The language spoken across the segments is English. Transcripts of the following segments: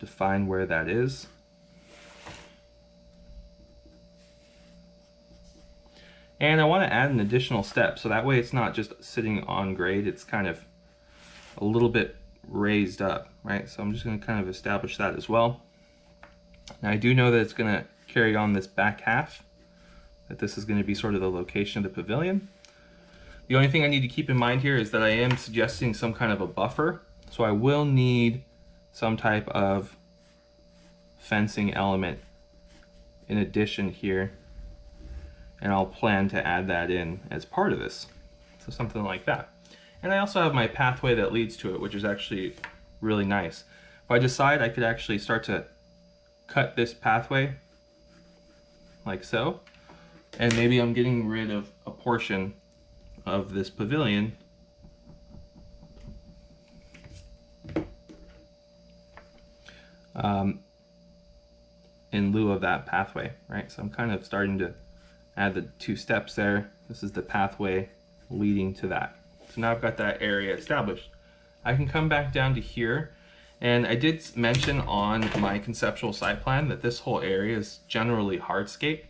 define where that is. And I want to add an additional step, so that way it's not just sitting on grade, it's kind of a little bit raised up, right? So I'm just going to kind of establish that as well. Now I do know that it's going to carry on this back half, that this is going to be sort of the location of the pavilion. The only thing I need to keep in mind here is that I am suggesting some kind of a buffer, so I will need some type of fencing element in addition here, and I'll plan to add that in as part of this, so something like that. And I also have my pathway that leads to it, which is actually really nice. If I decide, I could actually start to cut this pathway like so, and maybe I'm getting rid of a portion of this pavilion in lieu of that pathway, right? So I'm kind of starting to add the two steps there. This is the pathway leading to that. So now I've got that area established. I can come back down to here, and I did mention on my conceptual site plan that this whole area is generally hardscape.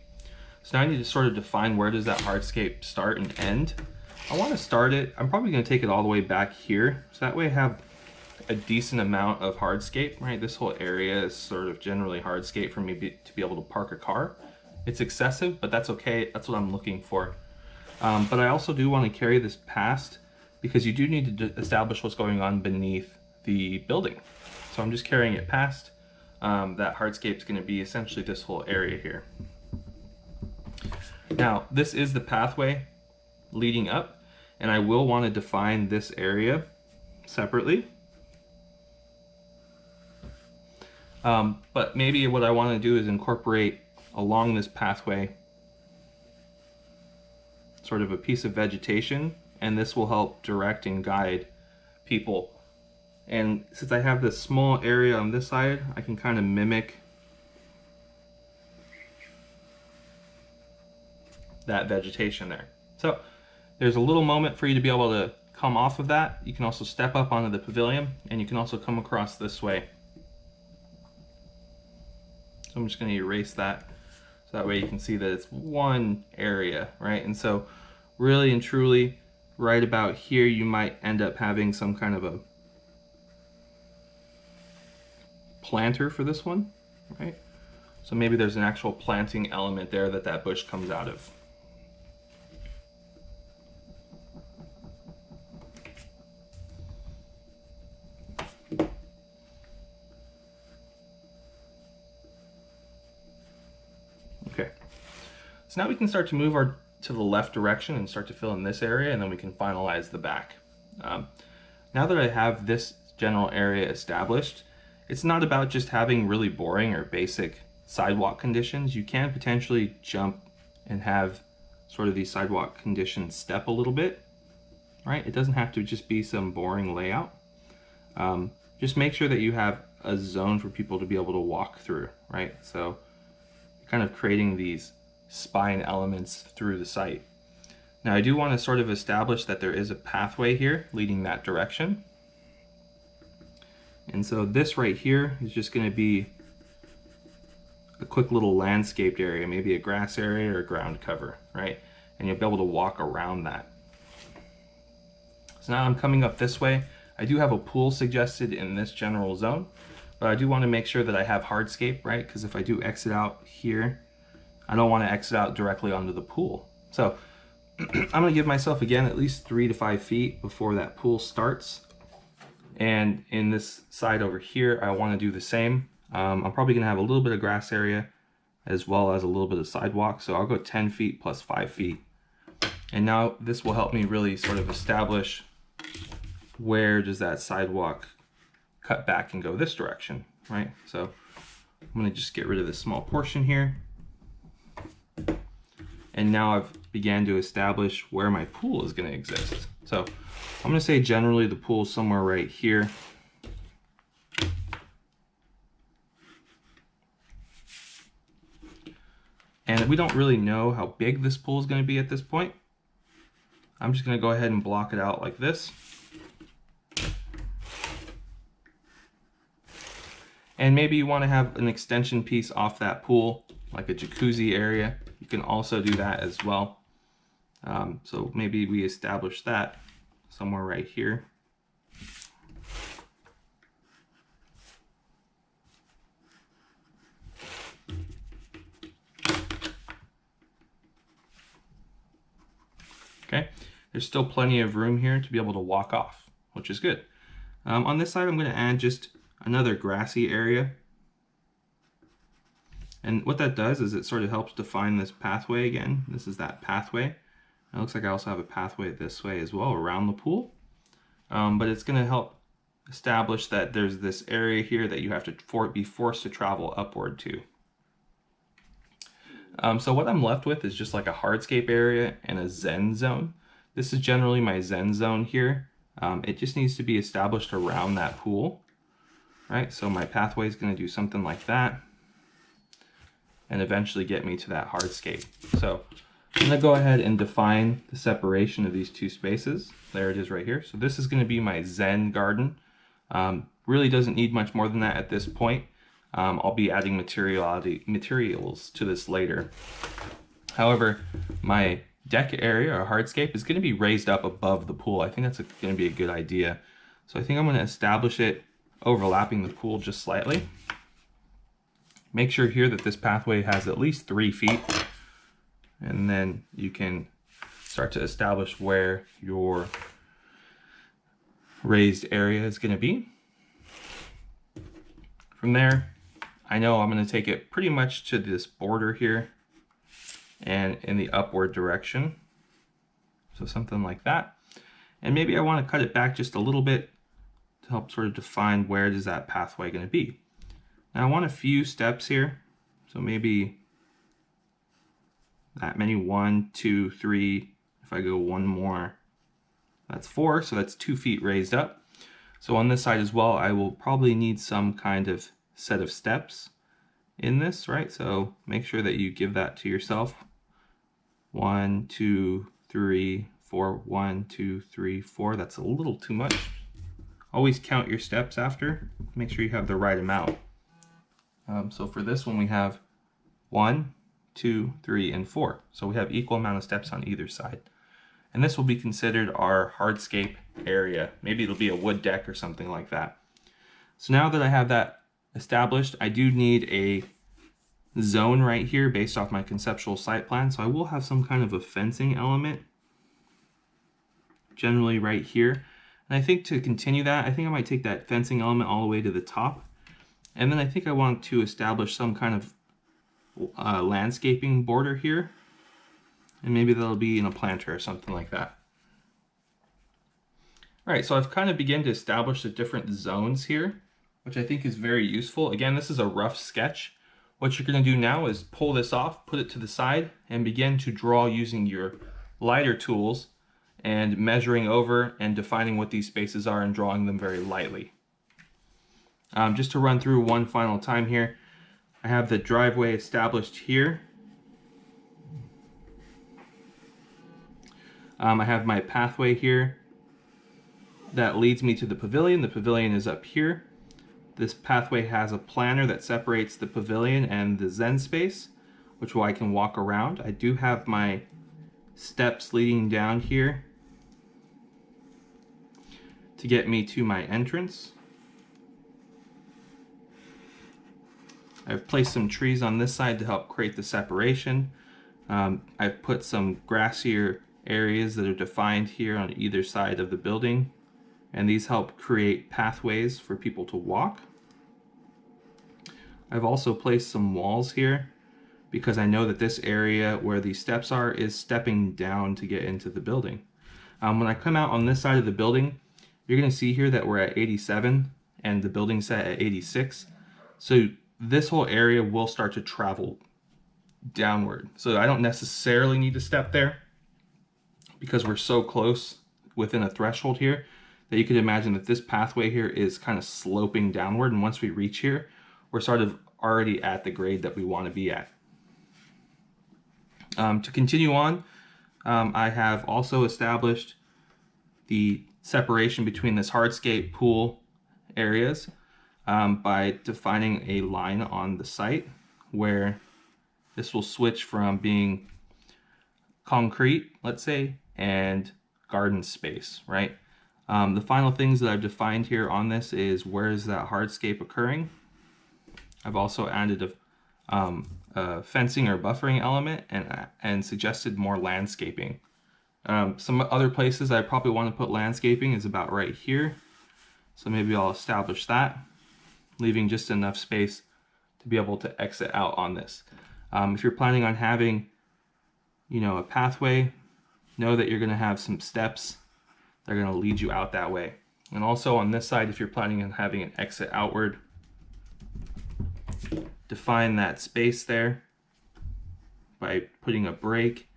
So now I need to sort of define where does that hardscape start and end. I want to start it, I'm probably going to take it all the way back here, so that way I have a decent amount of hardscape, right? This whole area is sort of generally hardscape for me to be able to park a car. It's excessive, but that's okay, that's what I'm looking for. But I also do want to carry this past, because you do need to establish what's going on beneath the building. So I'm just carrying it past. That hardscape is going to be essentially this whole area here. Now, this is the pathway leading up, and I will want to define this area separately. But maybe what I want to do is incorporate along this pathway sort of a piece of vegetation, and this will help direct and guide people. And since I have this small area on this side, I can kind of mimic that vegetation there. So there's a little moment for you to be able to come off of that. You can also step up onto the pavilion, and you can also come across this way. So I'm just going to erase that, so that way you can see that it's one area, right? And so really and truly, right about here, you might end up having some kind of a planter for this one, right? So maybe there's an actual planting element there that bush comes out of. Okay, so now we can start to move to the left direction and start to fill in this area, and then we can finalize the back. Now that I have this general area established, it's not about just having really boring or basic sidewalk conditions. You can potentially jump and have sort of these sidewalk conditions step a little bit, right? It doesn't have to just be some boring layout. Just make sure that you have a zone for people to be able to walk through, right? So kind of creating these spine elements through the site. Now I do want to sort of establish that there is a pathway here leading that direction. And so this right here is just going to be a quick little landscaped area, maybe a grass area or ground cover, right? And you'll be able to walk around that. So now I'm coming up this way. I do have a pool suggested in this general zone, but I do want to make sure that I have hardscape, right? Because if I do exit out here, I don't want to exit out directly onto the pool. So I'm going to give myself, again, at least 3 to 5 feet before that pool starts. And in this side over here, I want to do the same. I'm probably going to have a little bit of grass area as well as a little bit of sidewalk. So I'll go 10 feet plus 5 feet. And now this will help me really sort of establish where does that sidewalk cut back and go this direction, right? So I'm going to just get rid of this small portion here. And now I've began to establish where my pool is going to exist. So I'm going to say generally the pool is somewhere right here. And we don't really know how big this pool is going to be at this point. I'm just going to go ahead and block it out like this. And maybe you want to have an extension piece off that pool, like a jacuzzi area. You can also do that as well. So maybe we establish that somewhere right here. Okay, there's still plenty of room here to be able to walk off, which is good. On this side, I'm going to add just another grassy area. And what that does is it sort of helps define this pathway again. This is that pathway. It looks like I also have a pathway this way as well around the pool. But it's going to help establish that there's this area here that you have to be forced to travel upward to. So what I'm left with is just like a hardscape area and a Zen zone. This is generally my Zen zone here. It just needs to be established around that pool, right? So my pathway is going to do something like that and eventually get me to that hardscape. So I'm going to go ahead and define the separation of these two spaces. There it is right here. So this is going to be my Zen garden. Really doesn't need much more than that at this point. I'll be adding materials to this later. However, my deck area or hardscape is going to be raised up above the pool. I think that's going to be a good idea. So I think I'm going to establish it overlapping the pool just slightly. Make sure here that this pathway has at least 3 feet, and then you can start to establish where your raised area is going to be. From there, I know I'm going to take it pretty much to this border here and in the upward direction. So something like that. And maybe I want to cut it back just a little bit to help sort of define where is that pathway going to be. Now I want a few steps here. So maybe that many, 1, 2, 3. If I go one more, that's 4. So that's 2 feet raised up. So on this side as well, I will probably need some kind of set of steps in this, right? So make sure that you give that to yourself. 1, 2, 3, 4. 1, 2, 3, 4. That's a little too much. Always count your steps after. Make sure you have the right amount. So for this one, we have 1, 2, 3, and 4. So we have equal amount of steps on either side. And this will be considered our hardscape area. Maybe it'll be a wood deck or something like that. So now that I have that established, I do need a zone right here based off my conceptual site plan. So I will have some kind of a fencing element generally right here. And I think to continue that, I think I might take that fencing element all the way to the top. And then I think I want to establish some kind of landscaping border here. And maybe that'll be in a planter or something like that. All right, so I've kind of begun to establish the different zones here, which I think is very useful. Again, this is a rough sketch. What you're going to do now is pull this off, put it to the side, and begin to draw using your lighter tools and measuring over and defining what these spaces are and drawing them very lightly. Just to run through one final time here, I have the driveway established here. I have my pathway here that leads me to the pavilion. The pavilion is up here. This pathway has a planter that separates the pavilion and the Zen space, which I can walk around. I do have my steps leading down here to get me to my entrance. I've placed some trees on this side to help create the separation. I've put some grassier areas that are defined here on either side of the building, and these help create pathways for people to walk. I've also placed some walls here because I know that this area where these steps are is stepping down to get into the building. When I come out on this side of the building, you're going to see here that we're at 87 and the building's set at 86. So this whole area will start to travel downward. So I don't necessarily need to step there because we're so close within a threshold here that you could imagine that this pathway here is kind of sloping downward. And once we reach here, we're sort of already at the grade that we want to be at. To continue on, I have also established the separation between this hardscape pool areas. by defining a line on the site where this will switch from being concrete, let's say, and garden space, right? The final things that I've defined here on this is where is that hardscape occurring. I've also added a fencing or buffering element and suggested more landscaping. Some other places I probably want to put landscaping is about right here. So maybe I'll establish that, leaving just enough space to be able to exit out on this. If you're planning on having, a pathway, know that you're going to have some steps that are going to lead you out that way. And also on this side, if you're planning on having an exit outward, define that space there by putting a break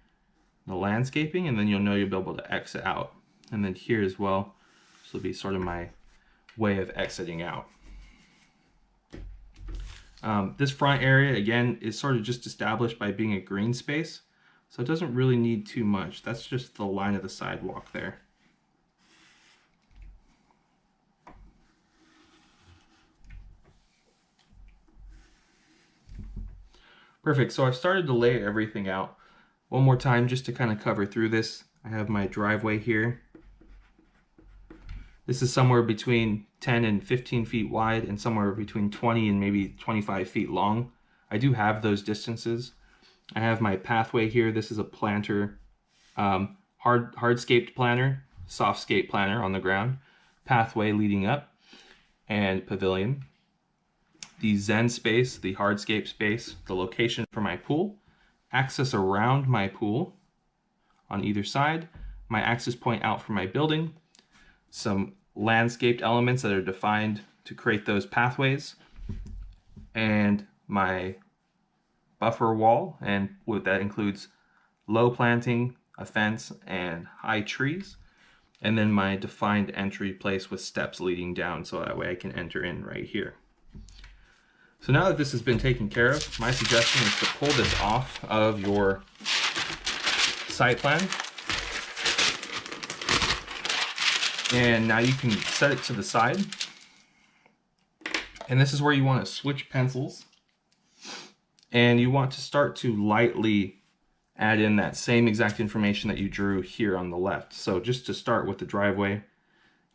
in the landscaping, and then you'll know you'll be able to exit out. And then here as well, this will be sort of my way of exiting out. This front area, again, is sort of just established by being a green space, so it doesn't really need too much. That's just the line of the sidewalk there. Perfect, so I've started to lay everything out. One more time just to kind of cover through this. I have my driveway here. This is somewhere between 10 and 15 feet wide and somewhere between 20 and maybe 25 feet long. I do have those distances. I have my pathway here. This is a planter, hardscaped planter, softscape planter on the ground, pathway leading up, and pavilion. The Zen space, the hardscape space, the location for my pool, access around my pool on either side, my access point out for my building, some landscaped elements that are defined to create those pathways, and my buffer wall, and what that includes low planting, a fence, and high trees, and then my defined entry place with steps leading down so that way I can enter in right here. So now that this has been taken care of, my suggestion is to pull this off of your site plan. And now you can set it to the side. And this is where you want to switch pencils. And you want to start to lightly add in that same exact information that you drew here on the left. So just to start with the driveway,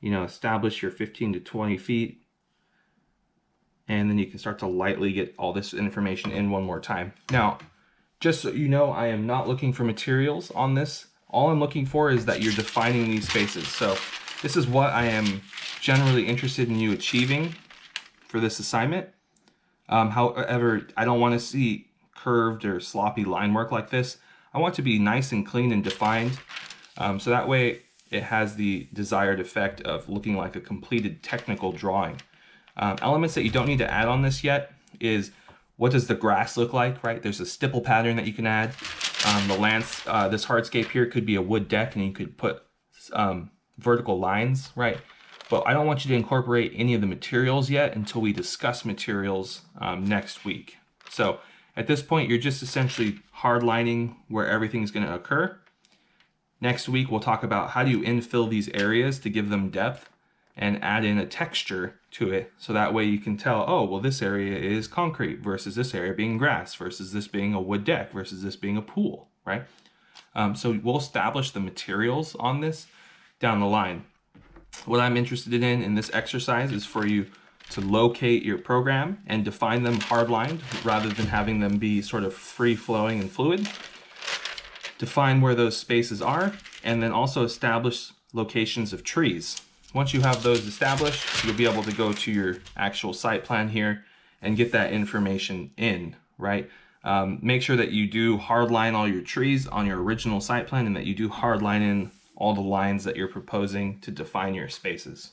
establish your 15 to 20 feet. And then you can start to lightly get all this information in one more time. Now, just so you know, I am not looking for materials on this. All I'm looking for is that you're defining these spaces. So this is what I am generally interested in you achieving for this assignment. However, I don't want to see curved or sloppy line work like this. I want it to be nice and clean and defined. So that way it has the desired effect of looking like a completed technical drawing. Elements that you don't need to add on this yet is what does the grass look like, right? There's a stipple pattern that you can add. This hardscape here could be a wood deck and you could put vertical lines, right? But I don't want you to incorporate any of the materials yet until we discuss materials next week. So at this point, you're just essentially hardlining where everything's going to occur. Next week, we'll talk about how do you infill these areas to give them depth and add in a texture to it. So that way you can tell, oh, well, this area is concrete versus this area being grass versus this being a wood deck versus this being a pool, right? So we'll establish the materials on this down the line. What I'm interested in this exercise is for you to locate your program and define them hardlined rather than having them be sort of free-flowing and fluid. Define where those spaces are, and then also establish locations of trees. Once you have those established, you'll be able to go to your actual site plan here and get that information in, right? Make sure that you do hardline all your trees on your original site plan and that you do hardline in all the lines that you're proposing to define your spaces.